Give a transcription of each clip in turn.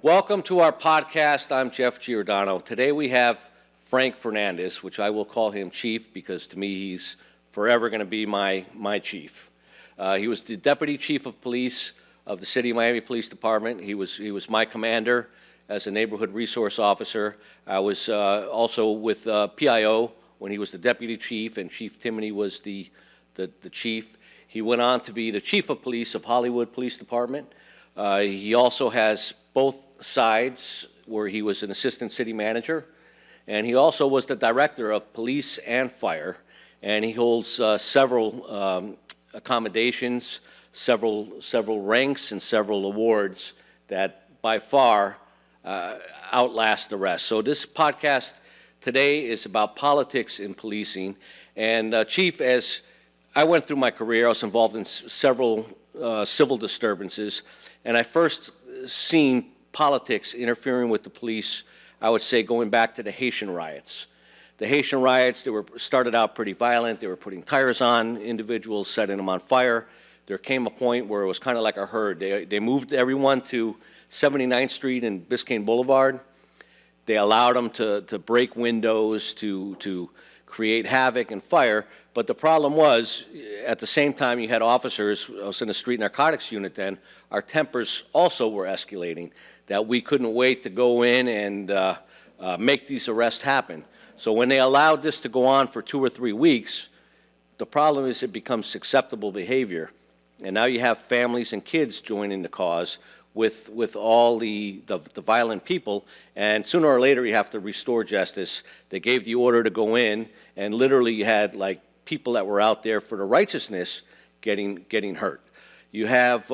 Welcome to our podcast. I'm Jeff Giordano. Today we have Frank Fernandez, which I will call him Chief because to me he's forever going to be my chief. He was the Deputy Chief of Police of the City of Miami Police Department. He was my commander as a neighborhood resource officer. I was also with PIO when he was the Deputy Chief, and Chief Timoney was the chief. He went on to be the Chief of Police of Hollywood Police Department. He also has both sides where he was an assistant city manager, and he also was the director of police and fire, and he holds several accommodations, several ranks, and several awards that by far outlast the rest. So this podcast today is about politics in policing, and Chief, as I went through my career, I was involved in several civil disturbances, and I first seen politics interfering with the police, I would say, going back to the Haitian riots. The Haitian riots, they started out pretty violent. They were putting tires on individuals, setting them on fire. There came a point where it was kind of like a herd. They moved everyone to 79th Street and Biscayne Boulevard. They allowed them to break windows, to create havoc and fire. But the problem was, at the same time you had officers, I was in the street narcotics unit then, our tempers also were escalating, that we couldn't wait to go in and make these arrests happen. So when they allowed this to go on for 2 or 3 weeks, the problem is it becomes acceptable behavior. And now you have families and kids joining the cause with all the violent people, and sooner or later you have to restore justice. They gave the order to go in, and literally you had like people that were out there for the righteousness getting hurt. You have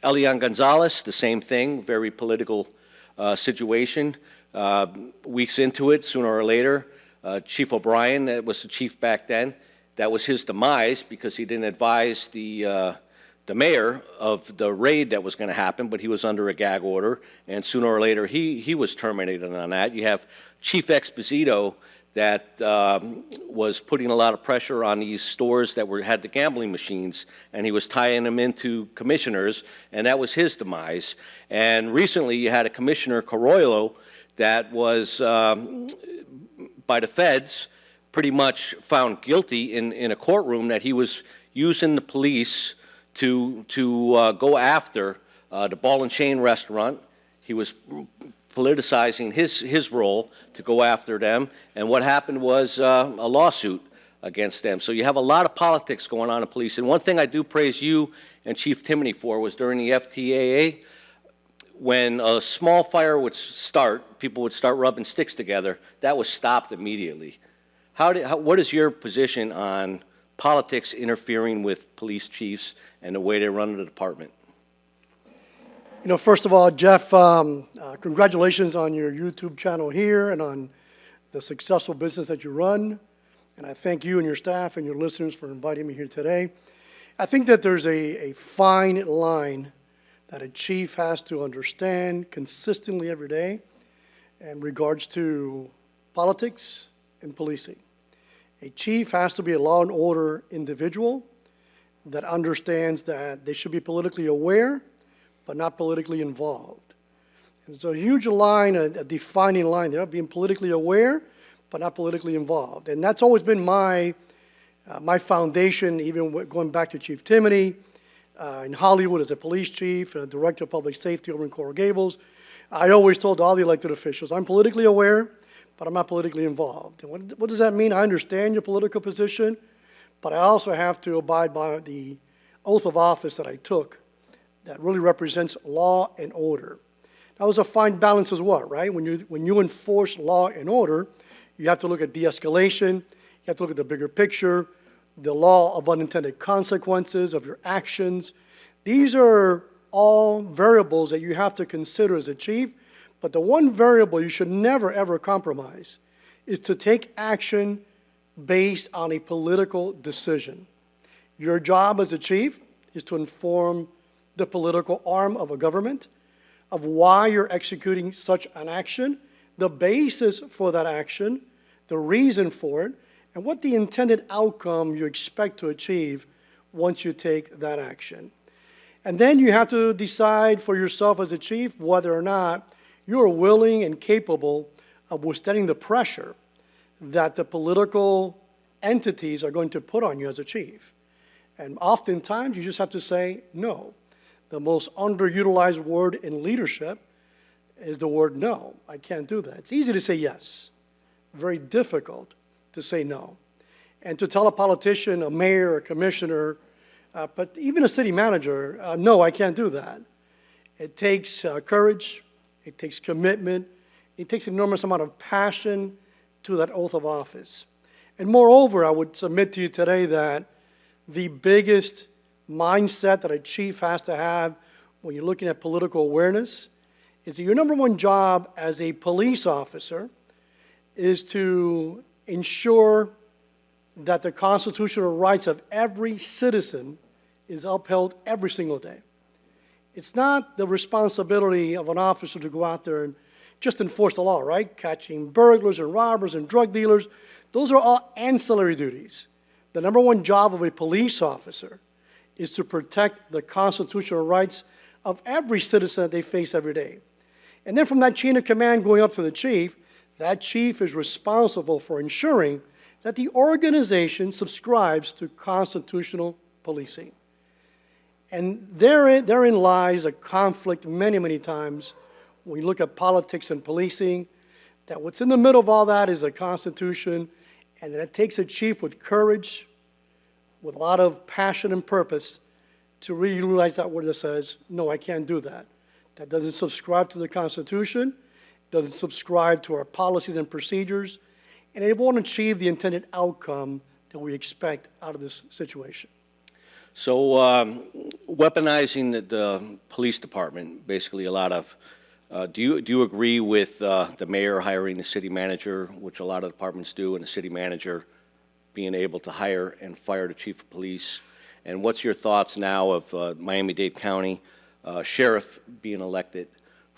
Elian Gonzalez, the same thing, very political situation. Weeks into it, sooner or later, Chief O'Brien, that was the chief back then, that was his demise because he didn't advise the mayor of the raid that was going to happen, but he was under a gag order, and sooner or later he was terminated on that. You have Chief Exposito that was putting a lot of pressure on these stores that had the gambling machines, and he was tying them into commissioners, and that was his demise. And recently you had a Commissioner Carollo that was, by the feds, pretty much found guilty in a courtroom that he was using the police to go after the Ball and Chain restaurant. He was politicizing his role to go after them, and what happened was a lawsuit against them. So you have a lot of politics going on in police, and one thing I do praise you and Chief Timoney for was during the FTAA, when a small fire would start, people would start rubbing sticks together, that was stopped immediately. What is your position on politics interfering with police chiefs and the way they run the department? You know, first of all, Jeff, congratulations on your YouTube channel here and on the successful business that you run. And I thank you and your staff and your listeners for inviting me here today. I think that there's a fine line that a chief has to understand consistently every day in regards to politics and policing. A chief has to be a law and order individual that understands that they should be politically aware but not politically involved. And it's a huge line, a defining line there, being politically aware, but not politically involved. And that's always been my foundation, even going back to Chief Timoney, in Hollywood as a police chief, and a director of public safety over in Coral Gables. I always told all the elected officials, I'm politically aware, but I'm not politically involved. And what does that mean? I understand your political position, but I also have to abide by the oath of office that I took that really represents law and order. That was a fine balance as well, right? When you enforce law and order, you have to look at de-escalation, you have to look at the bigger picture, the law of unintended consequences of your actions. These are all variables that you have to consider as a chief, but the one variable you should never ever compromise is to take action based on a political decision. Your job as a chief is to inform the political arm of a government of why you're executing such an action, the basis for that action, the reason for it, and what the intended outcome you expect to achieve once you take that action. And then you have to decide for yourself as a chief whether or not you are willing and capable of withstanding the pressure that the political entities are going to put on you as a chief. And oftentimes, you just have to say no. The most underutilized word in leadership is the word no. I can't do that. It's easy to say yes. Very difficult to say no. And to tell a politician, a mayor, a commissioner, but even a city manager, no, I can't do that. It takes courage. It takes commitment. It takes an enormous amount of passion to that oath of office. And moreover, I would submit to you today that the biggest mindset that a chief has to have when you're looking at political awareness is that your number one job as a police officer is to ensure that the constitutional rights of every citizen is upheld every single day. It's not the responsibility of an officer to go out there and just enforce the law, right? Catching burglars and robbers and drug dealers. Those are all ancillary duties. The number one job of a police officer is to protect the constitutional rights of every citizen that they face every day. And then from that chain of command going up to the chief, that chief is responsible for ensuring that the organization subscribes to constitutional policing. And therein lies a conflict many, many times when you look at politics and policing, that what's in the middle of all that is the Constitution, and that it takes a chief with courage, with a lot of passion and purpose, to really utilize that word that says, no, I can't do that. That doesn't subscribe to the Constitution, doesn't subscribe to our policies and procedures, and it won't achieve the intended outcome that we expect out of this situation. So weaponizing the police department, basically a lot of, do you agree with the mayor hiring the city manager, which a lot of departments do, and the city manager being able to hire and fire the chief of police? And what's your thoughts now of Miami-Dade County sheriff being elected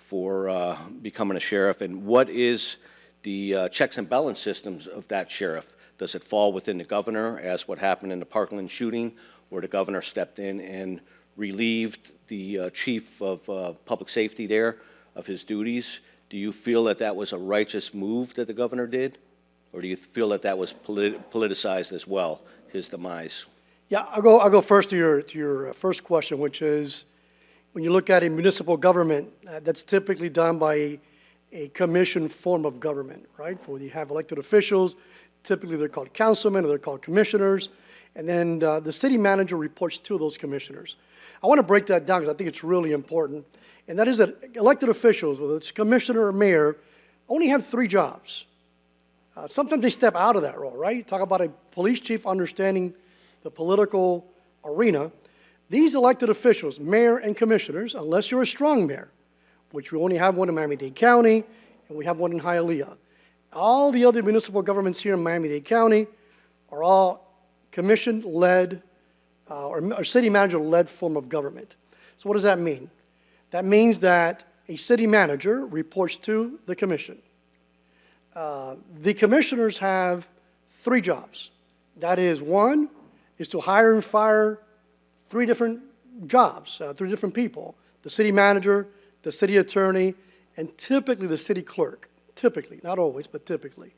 for becoming a sheriff? And what is the checks and balance systems of that sheriff? Does it fall within the governor, as what happened in the Parkland shooting, where the governor stepped in and relieved the chief of public safety there of his duties? Do you feel that that was a righteous move that the governor did? Or do you feel that that was politicized as well, his demise? Yeah, I'll go first to your first question, which is, when you look at a municipal government, that's typically done by a commission form of government, right? Where you have elected officials, typically they're called councilmen or they're called commissioners, and then the city manager reports to those commissioners. I want to break that down because I think it's really important, and that is that elected officials, whether it's commissioner or mayor, only have 3 jobs. Sometimes they step out of that role, right? Talk about a police chief understanding the political arena. These elected officials, mayor and commissioners, unless you're a strong mayor, which we only have one in Miami-Dade County, and we have one in Hialeah. All the other municipal governments here in Miami-Dade County are all commission-led or city manager-led form of government. So what does that mean? That means that a city manager reports to the commission. The commissioners have 3 jobs. That is, one is to hire and fire 3 different jobs, 3 different people: the city manager, the city attorney, and typically the city clerk. Typically, not always, but typically.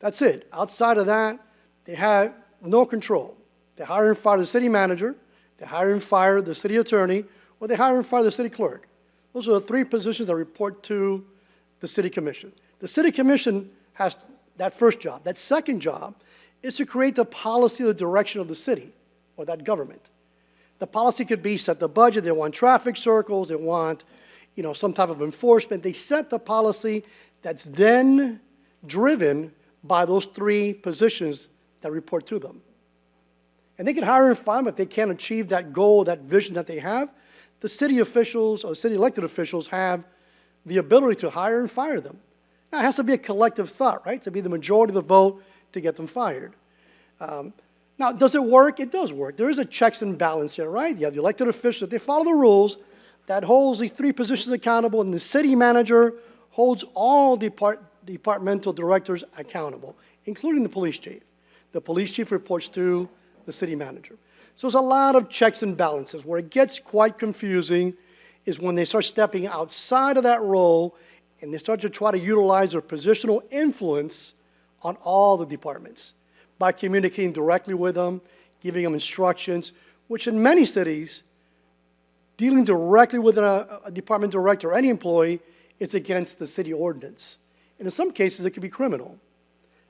That's it. Outside of that, they have no control. They hire and fire the city manager, they hire and fire the city attorney, or they hire and fire the city clerk. Those are the 3 positions that report to the city commission. The city commission has that first job. That second job is to create the policy or the direction of the city or that government. The policy could be set the budget. They want traffic circles. They want, some type of enforcement. They set the policy that's then driven by those 3 positions that report to them. And they can hire and fire them if they can't achieve that goal, that vision that they have. The city officials or city elected officials have the ability to hire and fire them. Now, it has to be a collective thought, right? To be the majority of the vote to get them fired. Now, does it work? It does work. There is a checks and balance here, right? You have the elected officials. They follow the rules. That holds these 3 positions accountable, and the city manager holds all departmental directors accountable, including the police chief. The police chief reports to the city manager. So there's a lot of checks and balances. Where it gets quite confusing is when they start stepping outside of that role and they start to try to utilize their positional influence on all the departments by communicating directly with them, giving them instructions, which in many cities, dealing directly with a department director or any employee is against the city ordinance. And in some cases, it could be criminal.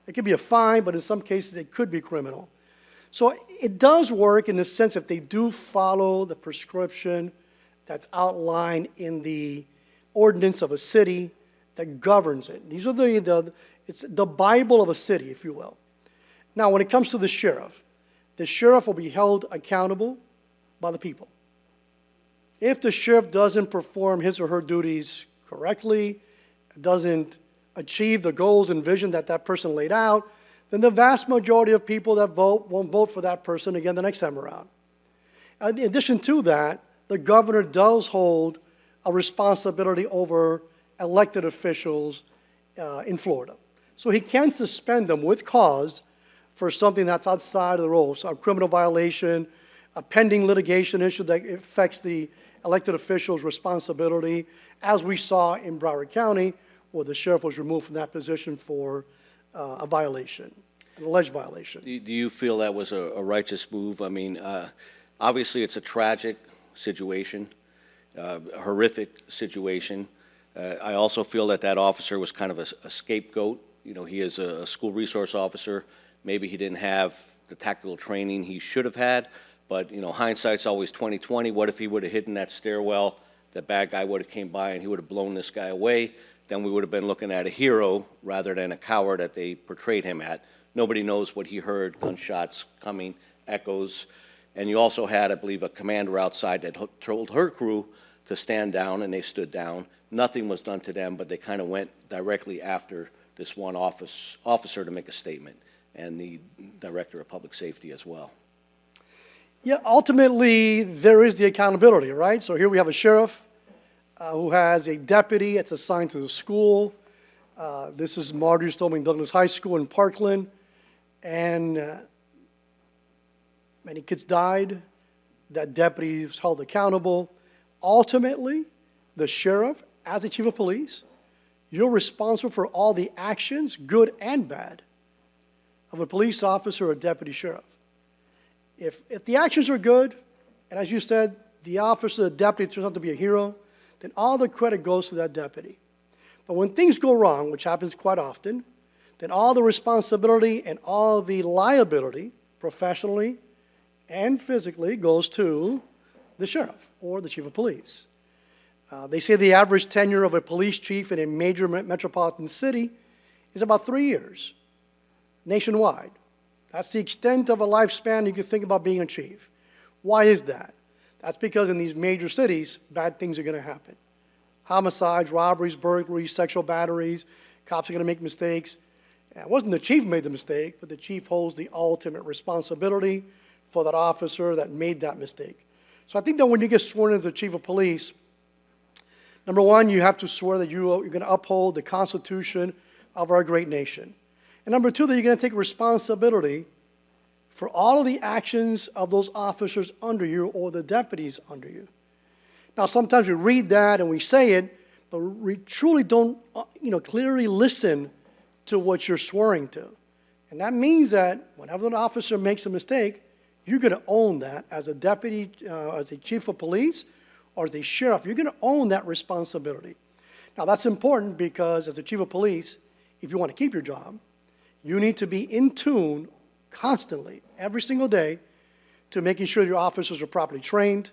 It could be a fine, but in some cases, it could be criminal. So it does work in the sense if they do follow the prescription that's outlined in the ordinance of a city that governs it. These are it's the Bible of a city, if you will. Now, when it comes to the sheriff will be held accountable by the people. If the sheriff doesn't perform his or her duties correctly, doesn't achieve the goals and vision that that person laid out, then the vast majority of people that vote won't vote for that person again the next time around. In addition to that, the governor does hold a responsibility over elected officials in Florida. So he can suspend them with cause for something that's outside of the rules, a criminal violation, a pending litigation issue that affects the elected official's responsibility, as we saw in Broward County, where the sheriff was removed from that position for a violation, an alleged violation. Do you feel that was a righteous move? I mean, obviously it's a tragic situation, a horrific situation. I also feel that that officer was kind of a scapegoat. You know, he is a school resource officer. Maybe he didn't have the tactical training he should have had, but, you know, hindsight's always 20/20. What if he would have hidden that stairwell, the bad guy would have came by and he would have blown this guy away? Then we would have been looking at a hero rather than a coward that they portrayed him at. Nobody knows what he heard, gunshots coming, echoes. And you also had, I believe, a commander outside that told her crew to stand down, and they stood down. Nothing was done to them, but they kind of went directly after this one officer to make a statement, and the director of public safety as well. Yeah, ultimately, there is the accountability, right? So here we have a sheriff who has a deputy that's assigned to the school. This is Marjorie Stoneman Douglas High School in Parkland, and many kids died. That deputy was held accountable. Ultimately, the sheriff, as the chief of police, you're responsible for all the actions, good and bad, of a police officer or deputy sheriff. If the actions are good, and as you said, the officer, the deputy turns out to be a hero, then all the credit goes to that deputy. But when things go wrong, which happens quite often, then all the responsibility and all the liability, professionally and physically, goes to the sheriff or the chief of police. They say the average tenure of a police chief in a major metropolitan city is about 3 years, nationwide. That's the extent of a lifespan you can think about being a chief. Why is that? That's because in these major cities, bad things are going to happen. Homicides, robberies, burglaries, sexual batteries, cops are going to make mistakes. It wasn't the chief who made the mistake, but the chief holds the ultimate responsibility for that officer that made that mistake. So I think that when you get sworn in as the chief of police, number one, you have to swear that you're going to uphold the Constitution of our great nation. And number two, that you're going to take responsibility for all of the actions of those officers under you or the deputies under you. Now, sometimes we read that and we say it, but we truly don't, clearly listen to what you're swearing to. And that means that whenever an officer makes a mistake, you're going to own that as a deputy, as a chief of police, or as a sheriff. You're going to own that responsibility. Now, that's important because as a chief of police, if you want to keep your job, you need to be in tune constantly, every single day, to making sure your officers are properly trained,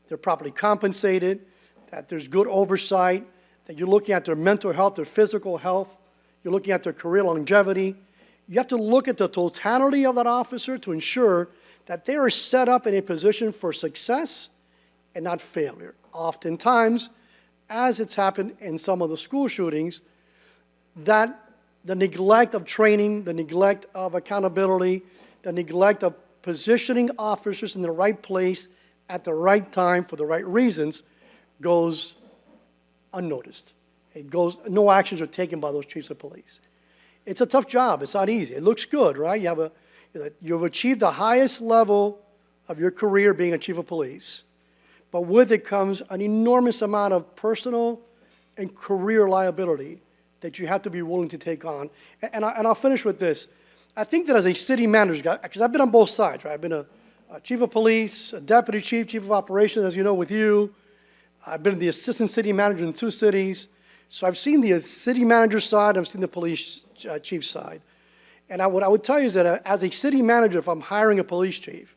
they're properly compensated, that there's good oversight, that you're looking at their mental health, their physical health, you're looking at their career longevity. You have to look at the totality of that officer to ensure that they are set up in a position for success and not failure. Oftentimes, as it's happened in some of the school shootings, that the neglect of training, the neglect of accountability, the neglect of positioning officers in the right place at the right time for the right reasons goes unnoticed. No actions are taken by those chiefs of police. It's a tough job. It's not easy. It looks good, right? You've achieved the highest level of your career being a chief of police, but with it comes an enormous amount of personal and career liability that you have to be willing to take on. And I'll finish with this. I think that as a city manager, because I've been on both sides, right? I've been a chief of police, a deputy chief, chief of operations, as you know, with you. I've been the assistant city manager in 2 cities. So I've seen the city manager side, I've seen the police chief side. And what I would tell you is that as a city manager, if I'm hiring a police chief,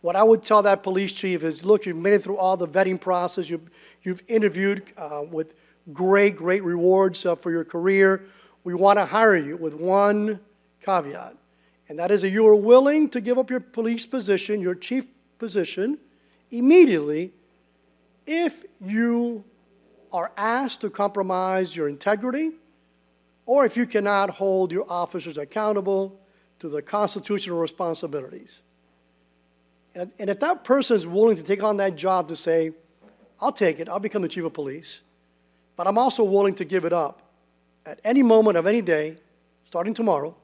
what I would tell that police chief is, look, you've made it through all the vetting process. You've interviewed with great rewards for your career. We want to hire you with one caveat, and that is that you are willing to give up your police position, your chief position, immediately if you are asked to compromise your integrity, or if you cannot hold your officers accountable to the constitutional responsibilities. And if that person is willing to take on that job to say, I'll take it, I'll become the chief of police, but I'm also willing to give it up at any moment of any day, starting tomorrow,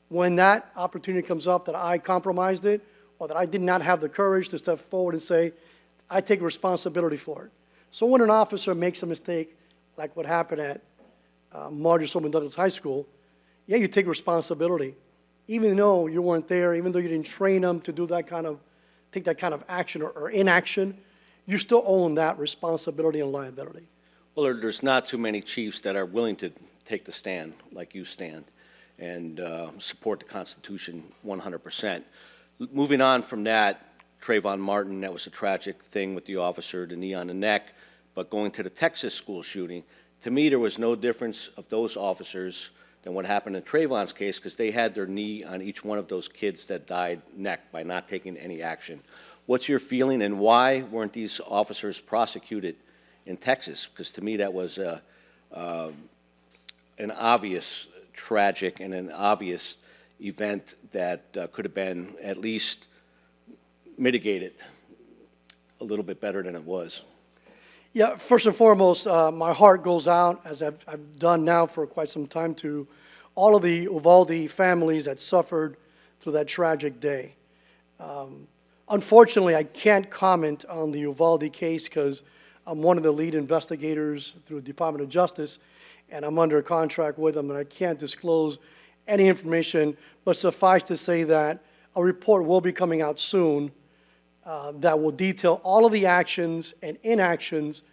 when that opportunity comes up that I compromised it, or that I did not have the courage to step forward and say, I take responsibility for it. So when an officer makes a mistake, like what happened at Marjorie Stoneman Douglas High School, yeah, you take responsibility. Even though you weren't there, even though you didn't train them to do that kind of, take that kind of action or inaction, you still own that responsibility and liability. Well, there's not too many chiefs that are willing to take the stand like you stand and support the Constitution 100%. Moving on from that, Treyvhon Martin, that was a tragic thing with the officer, the knee on the neck, but going to the Texas school shooting, to me there was no difference of those officers than what happened in Treyvhon's case, because they had their knee on each one of those kids that died neck by not taking any action. What's your feeling, and why weren't these officers prosecuted in Texas? Because to me that was an obvious tragic and an obvious event that could have been at least mitigated a little bit better than it was. Yeah, first and foremost, my heart goes out, as I've done now for quite some time, to all of the Uvalde families that suffered through that tragic day. Unfortunately, I can't comment on the Uvalde case because I'm one of the lead investigators through the Department of Justice, and I'm under a contract with them, and I can't disclose any information, but suffice to say that a report will be coming out soon that will detail all of the actions and inactions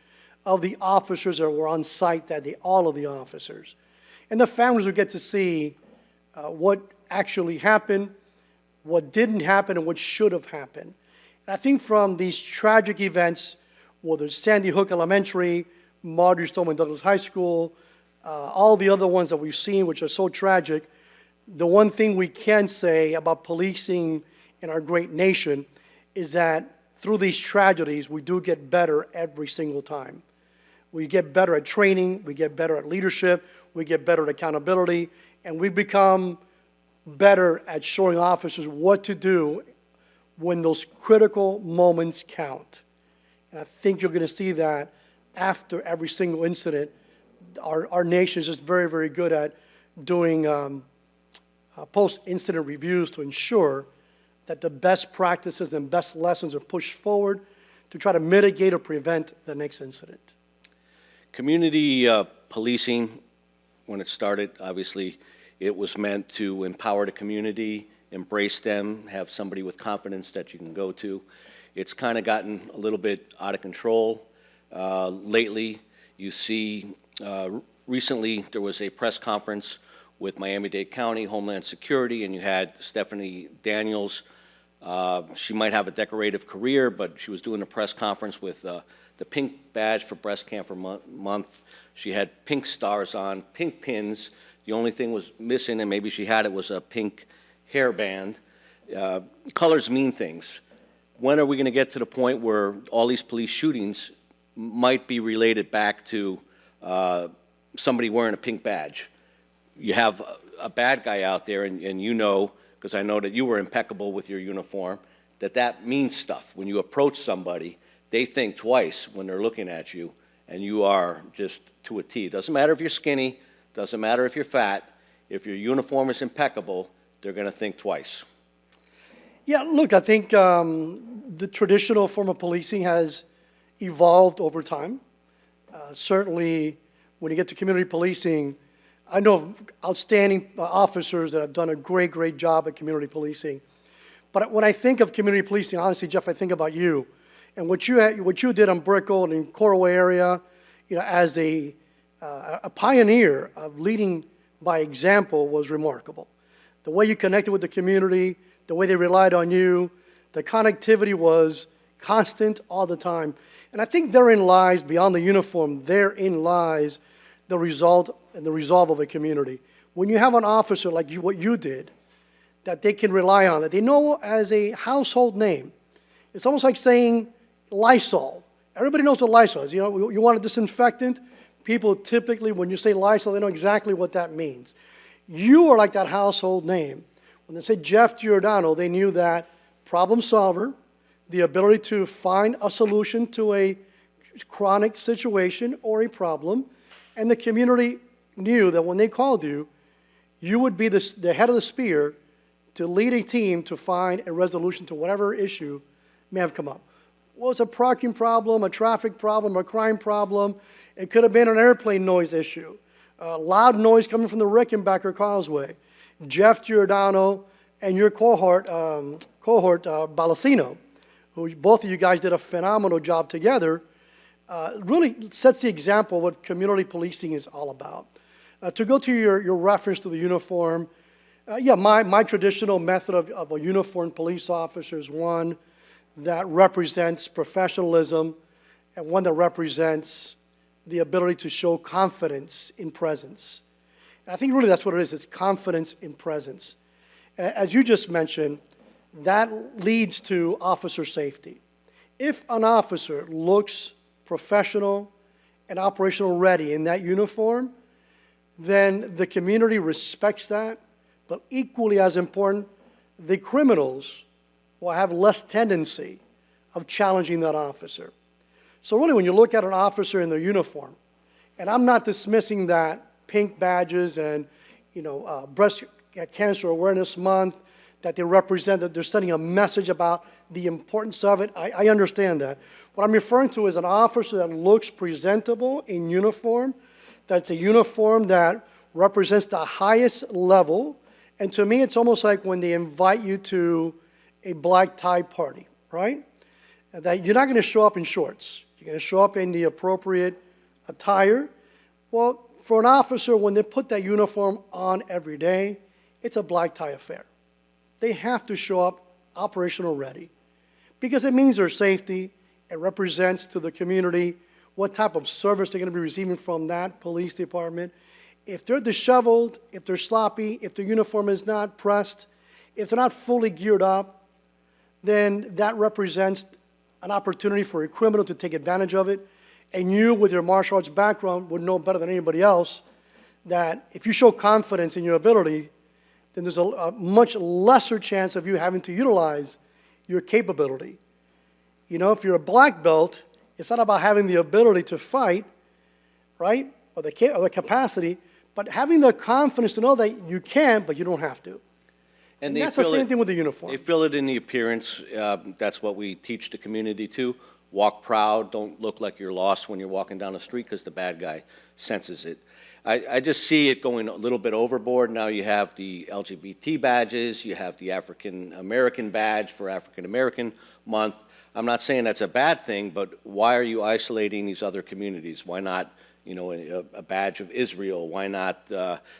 of the officers that were on site that day, all of the officers. And the families will get to see what actually happened, what didn't happen, and what should have happened. And I think from these tragic events, whether it's Sandy Hook Elementary, Marjorie Stoneman Douglas High School, all the other ones that we've seen, which are so tragic, the one thing we can say about policing in our great nation is that through these tragedies, we do get better every single time. We get better at training, we get better at leadership, we get better at accountability, and we become better at showing officers what to do when those critical moments count. And I think you're going to see that after every single incident. Our nation is just very good at doing post-incident reviews to ensure that the best practices and best lessons are pushed forward to try to mitigate or prevent the next incident. Community policing, when it started, obviously, it was meant to empower the community, embrace them, have somebody with confidence that you can go to. It's kind of gotten a little bit out of control lately. You see, recently there was a press conference with Miami-Dade County, Homeland Security, and you had Stephanie Daniels. She might have a decorative career, but she was doing a press conference with the pink badge for Breast Cancer Month. She had pink stars on, pink pins. The only thing was missing, and maybe she had it, was a pink hairband. Colors mean things. When are we going to get to the point where all these police shootings might be related back to somebody wearing a pink badge? You have a bad guy out there, and you know, because I know that you were impeccable with your uniform, that means stuff. When you approach somebody, they think twice when they're looking at you, and you are just to a T. It doesn't matter if you're skinny, doesn't matter if you're fat. If your uniform is impeccable, they're going to think twice. Yeah, look, I think the traditional form of policing has evolved over time. Certainly, when you get to community policing, I know of outstanding officers that have done a great, great job at community policing. But when I think of community policing, honestly, Jeff, I think about you and what you did on Brickell and in Coralway area, as a pioneer of leading by example was remarkable. The way you connected with the community, the way they relied on you, the connectivity was constant all the time. And I think therein lies, beyond the uniform, therein lies the result and the resolve of a community. When you have an officer like what you did, that they can rely on, that they know as a household name. It's almost like saying Lysol. Everybody knows what Lysol is. You want a disinfectant? People typically, when you say Lysol, they know exactly what that means. You are like that household name. When they say Jeff Giordano, they knew that problem solver, the ability to find a solution to a chronic situation or a problem, and the community knew that when they called you, you would be the head of the spear to lead a team to find a resolution to whatever issue may have come up. Well, it's a parking problem, a traffic problem, a crime problem. It could have been an airplane noise issue, loud noise coming from the Rickenbacker Causeway. Jeff Giordano and your cohort Balacino, who both of you guys did a phenomenal job together, really sets the example of what community policing is all about. To go to your reference to the uniform, my traditional method of a uniformed police officer is one that represents professionalism and one that represents the ability to show confidence in presence. And I think really that's what it is. It's confidence in presence. As you just mentioned, that leads to officer safety. If an officer looks professional and operational ready in that uniform, then the community respects that. But equally as important, the criminals will have less tendency of challenging that officer. So really, when you look at an officer in their uniform, and I'm not dismissing that pink badges and breast cancer awareness month, that they represent, that they're sending a message about the importance of it. I understand that. What I'm referring to is an officer that looks presentable in uniform, that's a uniform that represents the highest level. And to me, it's almost like when they invite you to a black tie party, right? That you're not going to show up in shorts. You're going to show up in the appropriate attire. Well, for an officer, when they put that uniform on every day, it's a black tie affair. They have to show up operational ready because it means their safety. It represents to the community what type of service they're going to be receiving from that police department. If they're disheveled, if they're sloppy, if their uniform is not pressed, if they're not fully geared up, then that represents an opportunity for a criminal to take advantage of it. And you, with your martial arts background, would know better than anybody else that if you show confidence in your ability, then there's a much lesser chance of you having to utilize your capability. If you're a black belt, it's not about having the ability to fight, right, or the capacity, but having the confidence to know that you can, but you don't have to. And that's the same thing with the uniform. They feel it in the appearance. That's what we teach the community too. Walk proud. Don't look like you're lost when you're walking down the street because the bad guy senses it. I just see it going a little bit overboard. Now you have the LGBT badges. You have the African American badge for African American Month. I'm not saying that's a bad thing, but why are you isolating these other communities? Why not, a badge of Israel? Why not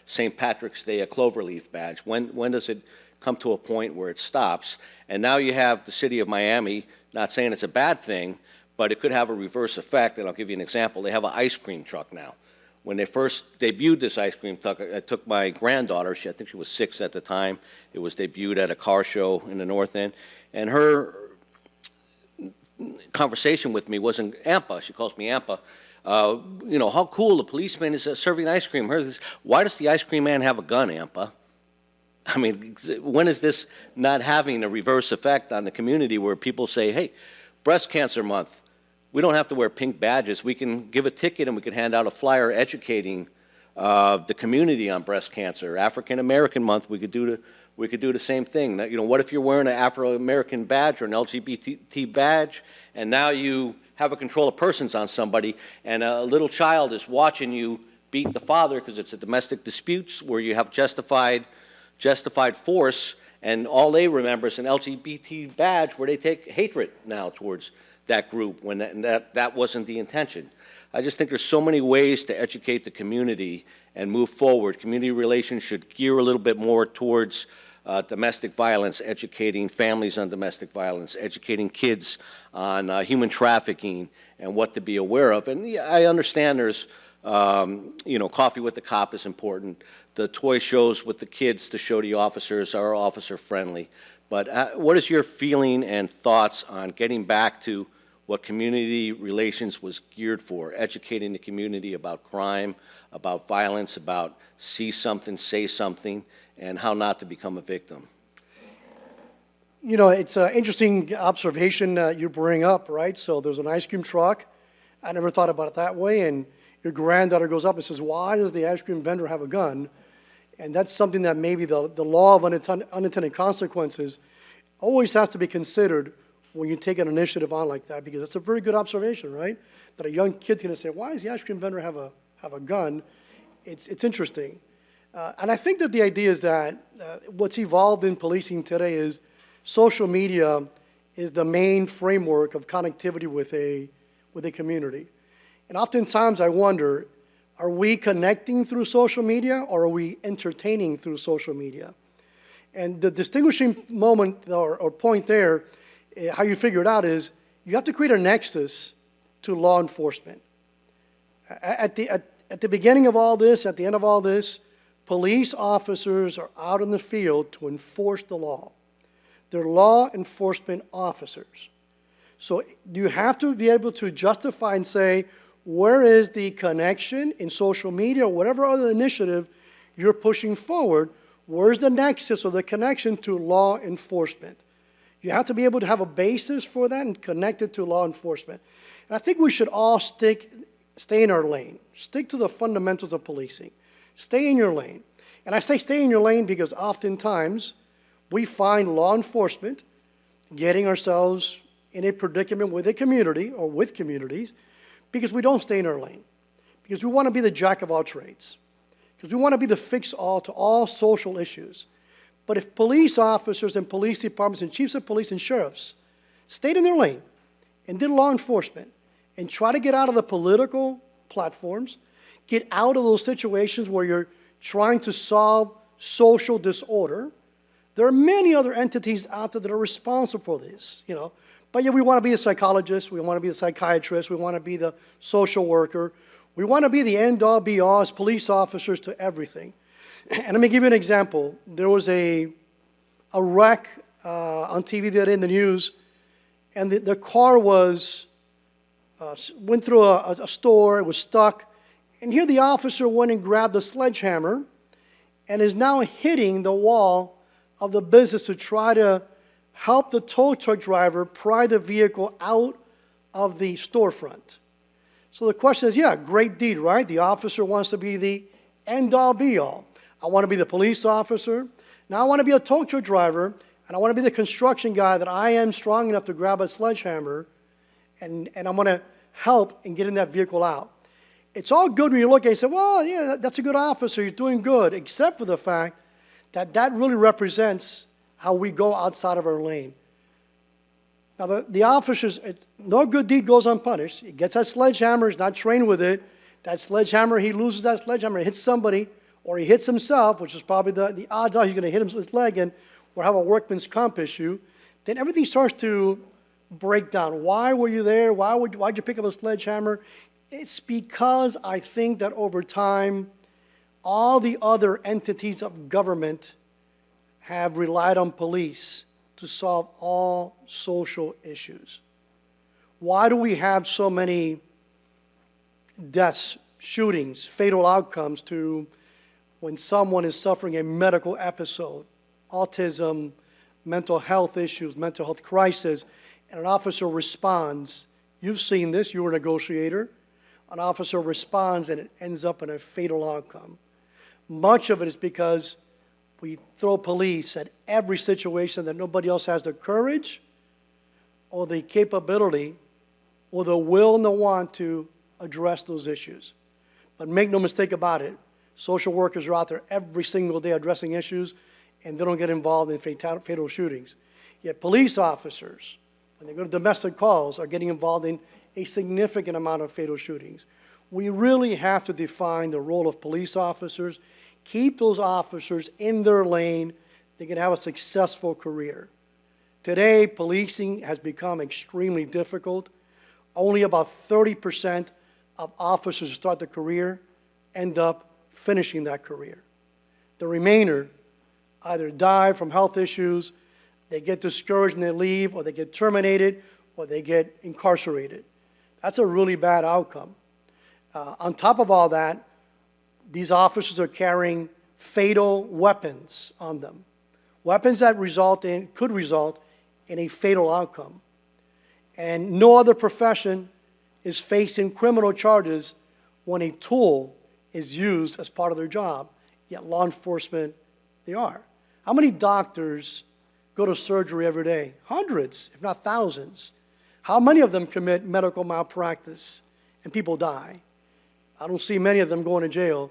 St. Patrick's Day, a cloverleaf badge? When does it come to a point where it stops? And now you have the city of Miami, not saying it's a bad thing, but it could have a reverse effect, and I'll give you an example. They have an ice cream truck now. When they first debuted this ice cream truck, I took my granddaughter, I think she was 6 at the time. It was debuted at a car show in the North End, and her conversation with me wasn't AMPA. She calls me AMPA. How cool the policeman is serving ice cream. Why does the ice cream man have a gun, AMPA? I mean, when is this not having a reverse effect on the community where people say, hey, breast cancer month, we don't have to wear pink badges. We can give a ticket and we can hand out a flyer educating the community on breast cancer. African American month, we could do we could do the same thing. That, what if you're wearing an Afro-American badge or an LGBT badge, and now you have a control of persons on somebody, and a little child is watching you beat the father because it's a domestic dispute where you have justified force, and all they remember is an LGBT badge where they take hatred now towards that group when that wasn't the intention. I just think there's so many ways to educate the community and move forward. Community relations should gear a little bit more towards domestic violence, educating families on domestic violence, educating kids on human trafficking and what to be aware of. And yeah, I understand there's, coffee with the cop is important. The toy shows with the kids to show the officers are officer friendly. But what is your feeling and thoughts on getting back to what community relations was geared for, educating the community about crime, about violence, about see something, say something, and how not to become a victim? It's an interesting observation you bring up, right? So there's an ice cream truck. I never thought about it that way. And your granddaughter goes up and says, why does the ice cream vendor have a gun? And that's something that maybe the law of unintended consequences always has to be considered when you take an initiative on like that, because it's a very good observation, right? That a young kid's going to say, why does the ice cream vendor have a gun? It's interesting. And I think that the idea is that what's evolved in policing today is social media is the main framework of connectivity with a community. And oftentimes I wonder, are we connecting through social media or are we entertaining through social media? And the distinguishing moment or point there, how you figure it out is you have to create a nexus to law enforcement. At the beginning of all this, at the end of all this, police officers are out in the field to enforce the law. They're law enforcement officers. So you have to be able to justify and say, where is the connection in social media or whatever other initiative you're pushing forward? Where's the nexus or the connection to law enforcement? You have to be able to have a basis for that and connect it to law enforcement. And I think we should all stay in our lane. Stick to the fundamentals of policing. Stay in your lane. And I say stay in your lane because oftentimes we find law enforcement getting ourselves in a predicament with a community or with communities because we don't stay in our lane. Because we want to be the jack of all trades. Because we want to be the fix-all to all social issues. But if police officers and police departments and chiefs of police and sheriffs stayed in their lane and did law enforcement and try to get out of the political platforms, get out of those situations where you're trying to solve social disorder, there are many other entities out there that are responsible for this, But yeah, we want to be the psychologist, we want to be the psychiatrist, we want to be the social worker, we want to be the end-all, be-all as police officers to everything. And let me give you an example. There was a wreck on TV the other day in the news, and the car went through a store, it was stuck, and here the officer went and grabbed a sledgehammer and is now hitting the wall of the business to try to help the tow truck driver pry the vehicle out of the storefront. So the question is, yeah, great deed, right? The officer wants to be the end-all, be-all. I want to be the police officer. Now I want to be a tow truck driver, and I want to be the construction guy that I am strong enough to grab a sledgehammer, and I'm going to help in getting that vehicle out. It's all good when you look at it and say, well, yeah, that's a good officer, he's doing good, except for the fact that that really represents how we go outside of our lane. Now, the officers, no good deed goes unpunished. He gets that sledgehammer, he's not trained with it. That sledgehammer, he loses that sledgehammer, hits somebody, or he hits himself, which is probably the odds are he's going to hit his leg and or have a workman's comp issue. Then everything starts to break down. Why were you there? Why'd you pick up a sledgehammer? It's because I think that over time, all the other entities of government have relied on police to solve all social issues. Why do we have so many deaths, shootings, fatal outcomes to when someone is suffering a medical episode, autism, mental health issues, mental health crisis, and an officer responds? You've seen this, you were a negotiator. An officer responds and it ends up in a fatal outcome. Much of it is because we throw police at every situation that nobody else has the courage or the capability or the will and the want to address those issues. But make no mistake about it, social workers are out there every single day addressing issues, and they don't get involved in fatal shootings. Yet police officers, when they go to domestic calls, are getting involved in a significant amount of fatal shootings. We really have to define the role of police officers, keep those officers in their lane, they can have a successful career. Today, policing has become extremely difficult. Only about 30% of officers who start their career end up finishing that career. The remainder either die from health issues, they get discouraged and they leave, or they get terminated, or they get incarcerated. That's a really bad outcome. On top of all that, these officers are carrying fatal weapons on them. Weapons that could result in a fatal outcome. And no other profession is facing criminal charges when a tool is used as part of their job, yet law enforcement, they are. How many doctors go to surgery every day? Hundreds, if not thousands. How many of them commit medical malpractice and people die? I don't see many of them going to jail,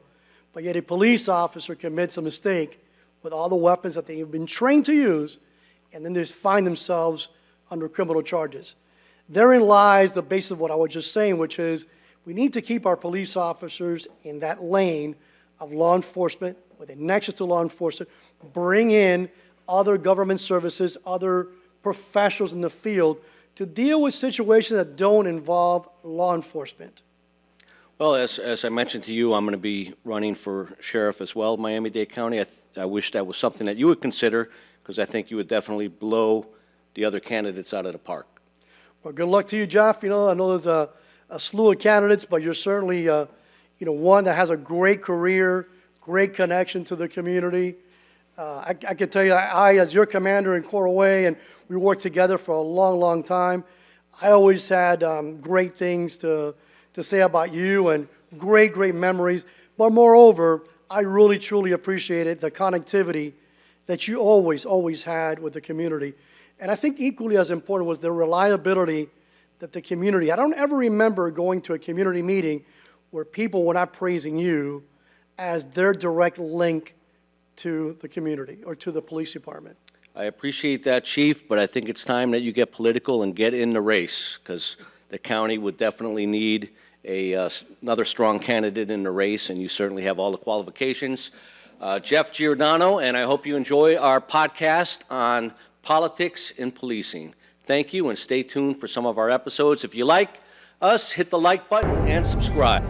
but yet a police officer commits a mistake with all the weapons that they have been trained to use, and then they find themselves under criminal charges. Therein lies the basis of what I was just saying, which is we need to keep our police officers in that lane of law enforcement, with a nexus to law enforcement, bring in other government services, other professionals in the field to deal with situations that don't involve law enforcement. Well, as I mentioned to you, I'm going to be running for sheriff as well, Miami-Dade County. I wish that was something that you would consider, because I think you would definitely blow the other candidates out of the park. Well, good luck to you, Jeff. I know there's a slew of candidates, but you're certainly, one that has a great career, great connection to the community. I can tell you, as your commander in Coral Way, and we worked together for a long, long time, I always had great things to say about you and great, great memories. But moreover, I really, truly appreciated the connectivity that you always, always had with the community. And I think equally as important was the reliability that the community, I don't ever remember going to a community meeting where people were not praising you as their direct link to the community or to the police department. I appreciate that, Chief, but I think it's time that you get political and get in the race, because the county would definitely need another strong candidate in the race, and you certainly have all the qualifications. Jeff Giordano, and I hope you enjoy our podcast on politics and policing. Thank you, and stay tuned for some of our episodes. If you like us, hit the like button and subscribe.